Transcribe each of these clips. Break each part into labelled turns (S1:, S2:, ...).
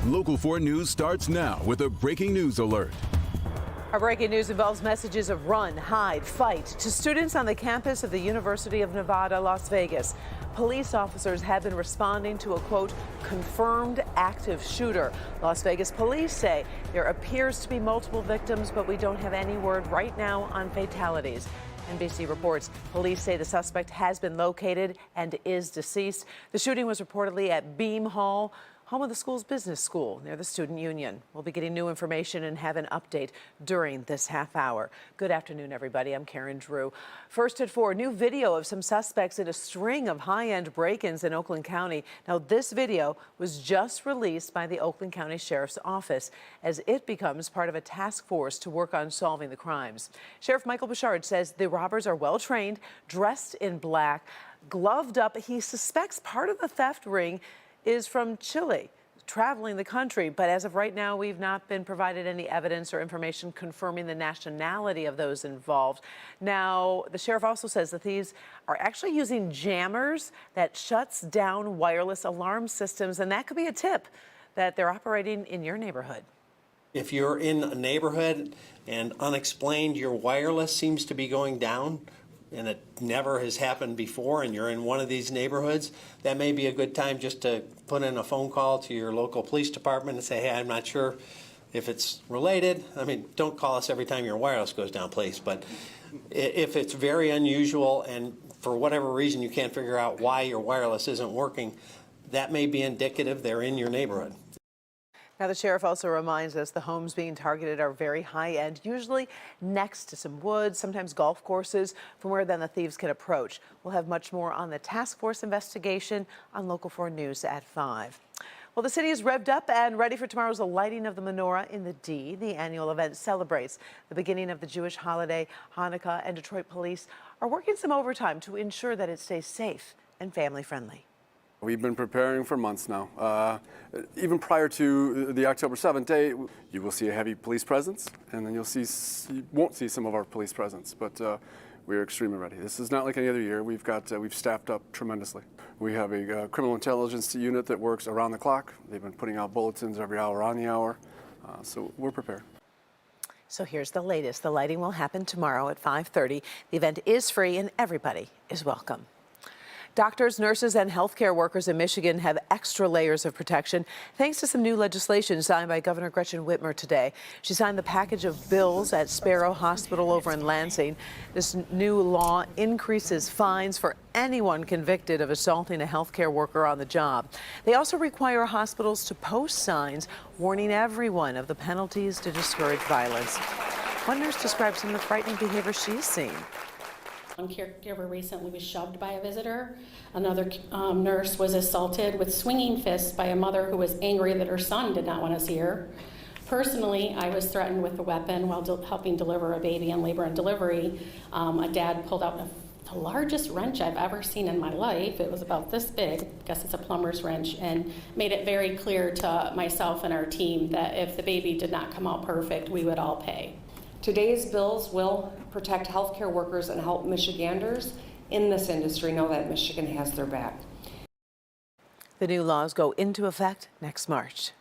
S1: Local 4 News starts now with a breaking news alert.
S2: Our breaking news involves messages of run, hide, fight to students on the campus of the University of Nevada, Las Vegas. Police officers have been responding to a, quote, confirmed active shooter. Las Vegas police say there appears to be multiple victims, but we don't have any word right now on fatalities. NBC reports police say the suspect has been located and is deceased. The shooting was reportedly at Beam Hall, home of the school's business school near the student union. We'll be getting new information and have an update during this half hour. Good afternoon, everybody. I'm Karen Drew. First at 4, new video of some suspects in a string of high-end break-ins in Oakland County. Now, this video was just released by the Oakland County Sheriff's Office as it becomes part of a task force to work on solving the crimes. Sheriff Michael Bouchard says the robbers are well-trained, dressed in black, gloved up. He suspects part of the theft ring is from Chile, traveling the country. But as of right now, we've not been provided any evidence or information confirming the nationality of those involved. Now, the sheriff also says the thieves are actually using jammers that shuts down wireless alarm systems, and that could be a tip that they're operating in your neighborhood.
S3: If you're in a neighborhood and unexplained, your wireless seems to be going down, and it never has happened before, and you're in one of these neighborhoods, that may be a good time just to put in a phone call to your local police department and say, hey, I'm not sure if it's related. I mean, don't call us every time your wireless goes down, please. But if it's very unusual and for whatever reason you can't figure out why your wireless isn't working, that may be indicative they're in your neighborhood.
S2: Now, the sheriff also reminds us the homes being targeted are very high-end, usually next to some woods, sometimes golf courses, from where then the thieves can approach. We'll have much more on the task force investigation on Local 4 News at 5. Well, the city is revved up and ready for tomorrow's lighting of the menorah in the D. The annual event celebrates the beginning of the Jewish holiday, Hanukkah, and Detroit police are working some overtime to ensure that it stays safe and family-friendly.
S4: We've been preparing for months now. Even prior to the October 7th day, you will see a heavy police presence, and then you won't see some of our police presence, but we're extremely ready. This is not like any other year. We've staffed up tremendously. We have a criminal intelligence unit that works around the clock. They've been putting out bulletins every hour on the hour, so we're prepared.
S2: So here's the latest. The lighting will happen tomorrow at 5:30. The event is free and everybody is welcome. Doctors, nurses, and healthcare workers in Michigan have extra layers of protection thanks to some new legislation signed by Governor Gretchen Whitmer today. She signed the package of bills at Sparrow Hospital over in Lansing. This new law increases fines for anyone convicted of assaulting a healthcare worker on the job. They also require hospitals to post signs warning everyone of the penalties to discourage violence. One nurse describes some of the frightening behavior she's seen.
S5: One caregiver recently was shoved by a visitor. Another nurse was assaulted with swinging fists by a mother who was angry that her son did not want to see her. Personally, I was threatened with a weapon while helping deliver a baby in labor and delivery. A dad pulled out the largest wrench I've ever seen in my life. It was about this big, I guess it's a plumber's wrench, and made it very clear to myself and our team that if the baby did not come out perfect, we would all pay.
S6: Today's bills will protect healthcare workers and help Michiganders in this industry know that Michigan has their back.
S2: The new laws go into effect next March.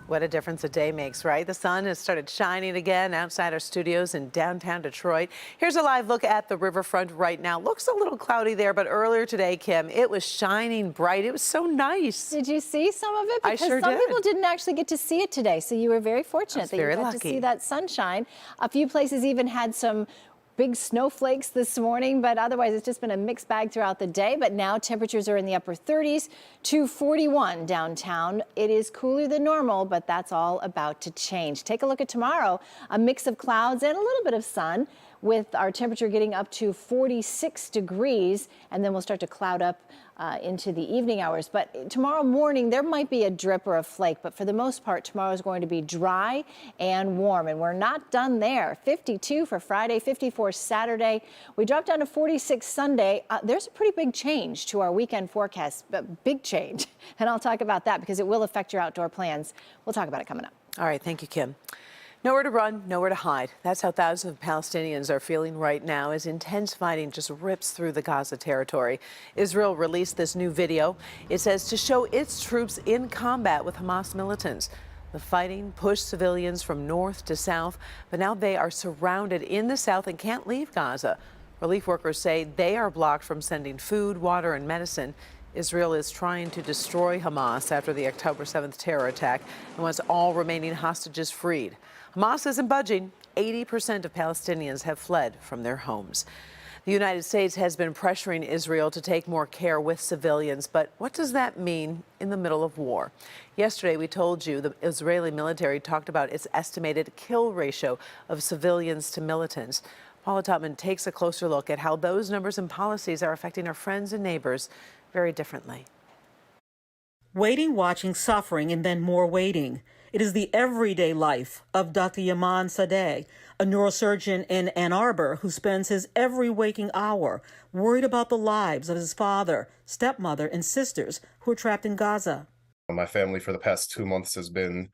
S2: What a difference a day makes, right? The sun has started shining again outside our studios in downtown Detroit. Here's a live look at the riverfront right now. Looks a little cloudy there, but earlier today, Kim, it was shining bright. It was so nice.
S7: Did you see some of it?
S2: I sure did.
S7: Some people didn't actually get to see it today, so you were very fortunate that you got to see that sunshine. A few places even had some big snowflakes this morning, but otherwise it's just been a mixed bag throughout the day. But now temperatures are in the upper 30s to 41 downtown. It is cooler than normal, but that's all about to change. Take a look at tomorrow, a mix of clouds and a little bit of sun, with our temperature getting up to 46 degrees, and then we'll start to cloud up into the evening hours. But tomorrow morning, there might be a drip or a flake, but for the most part, tomorrow is going to be dry and warm, and we're not done there. 52 for Friday, 54 Saturday. We drop down to 46 Sunday. There's a pretty big change to our weekend forecast, but big change, and I'll talk about that because it will affect your outdoor plans. We'll talk about it coming up.
S2: All right, thank you, Kim. Nowhere to run, nowhere to hide. That's how thousands of Palestinians are feeling right now as intense fighting just rips through the Gaza territory. Israel released this new video. It says to show its troops in combat with Hamas militants. The fighting pushed civilians from north to south, but now they are surrounded in the south and can't leave Gaza. Relief workers say they are blocked from sending food, water, and medicine. Israel is trying to destroy Hamas after the October 7th terror attack and wants all remaining hostages freed. Hamas isn't budging. 80% of Palestinians have fled from their homes. The United States has been pressuring Israel to take more care with civilians, but what does that mean in the middle of war? Yesterday, we told you the Israeli military talked about its estimated kill ratio of civilians to militants. Paula Tutman takes a closer look at how those numbers and policies are affecting our friends and neighbors very differently.
S8: Waiting, watching, suffering, and then more waiting. It is the everyday life of Dr. Yaman Sadeh, a neurosurgeon in Ann Arbor who spends his every waking hour worried about the lives of his father, stepmother, and sisters who are trapped in Gaza.
S9: My family for the past 2 months has been,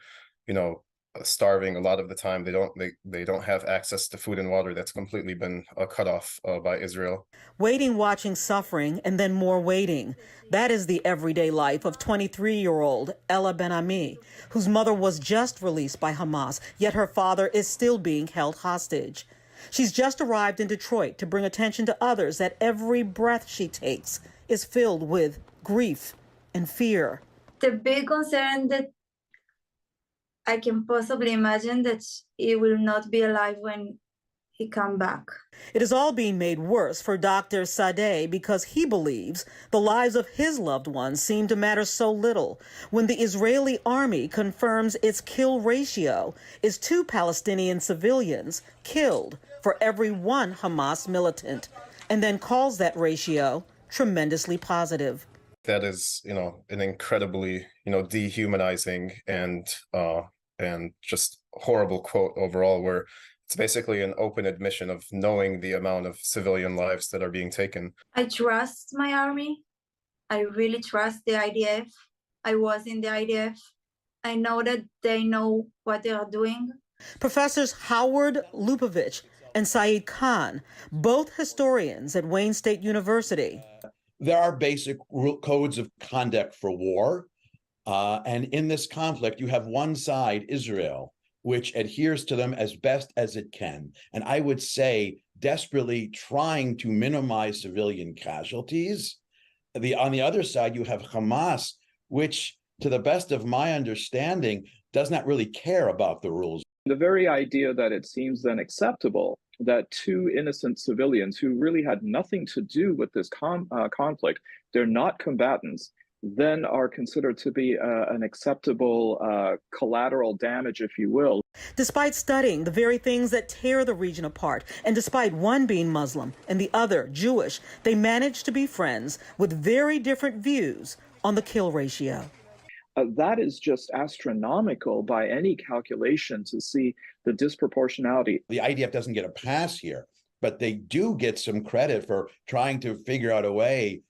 S9: starving a lot of the time. They don't have access to food and water. That's completely been cut off by Israel.
S8: Waiting, watching, suffering, and then more waiting. That is the everyday life of 23-year-old Ella Ben-Ami, whose mother was just released by Hamas, yet her father is still being held hostage. She's just arrived in Detroit to bring attention to others that every breath she takes is filled with grief and fear.
S10: The big concern that I can possibly imagine that he will not be alive when he come back.
S8: It is all being made worse for Dr. Sadeh because he believes the lives of his loved ones seem to matter so little when the Israeli army confirms its kill ratio is 2 Palestinian civilians killed for every 1 Hamas militant, and then calls that ratio tremendously positive.
S9: That is, an incredibly, dehumanizing and just horrible quote overall, where it's basically an open admission of knowing the amount of civilian lives that are being taken.
S10: I trust my army. I really trust the IDF. I was in the IDF. I know that they know what they are doing.
S8: Professors Howard Lupovich and Saeed Khan, both historians at Wayne State University.
S11: There are basic codes of conduct for war. And in this conflict, you have one side, Israel, which adheres to them as best as it can. And I would say desperately trying to minimize civilian casualties. On the other side, you have Hamas, which, to the best of my understanding, does not really care about the rules.
S12: The very idea that it seems then acceptable that 2 innocent civilians who really had nothing to do with this conflict, they're not combatants, then are considered to be an acceptable collateral damage, if you will.
S8: Despite studying the very things that tear the region apart, and despite one being Muslim and the other Jewish, they managed to be friends with very different views on the kill ratio.
S12: That is just astronomical by any calculation to see the disproportionality.
S11: The IDF doesn't get a pass here, but they do get some credit for trying to figure out a way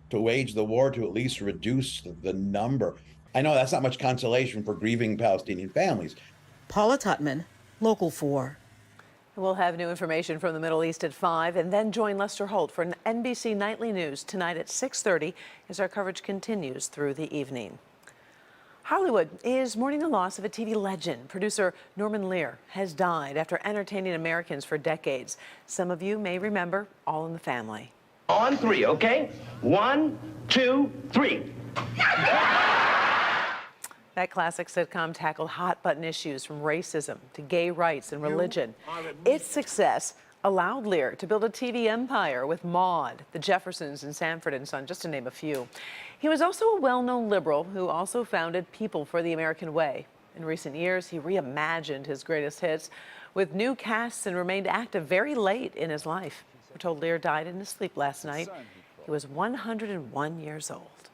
S11: to wage the war to at least reduce the number. I know that's not much consolation for grieving Palestinian families.
S8: Paula Tutman, Local 4.
S2: We'll have new information from the Middle East at 5 and then join Lester Holt for NBC Nightly News tonight at 6:30 as our coverage continues through the evening. Hollywood is mourning the loss of a TV legend. Producer Norman Lear has died after entertaining Americans for decades. Some of you may remember All in the Family.
S13: On 3, okay? 1, 2, 3.
S2: That classic sitcom tackled hot-button issues from racism to gay rights and religion. Its success allowed Lear to build a TV empire with Maude, The Jeffersons, and Sanford & Son, just to name a few. He was also a well-known liberal who also founded People for the American Way. In recent years, he reimagined his greatest hits with new casts and remained active very late in his life. We're told Lear died in his sleep last night. He was 101 years old.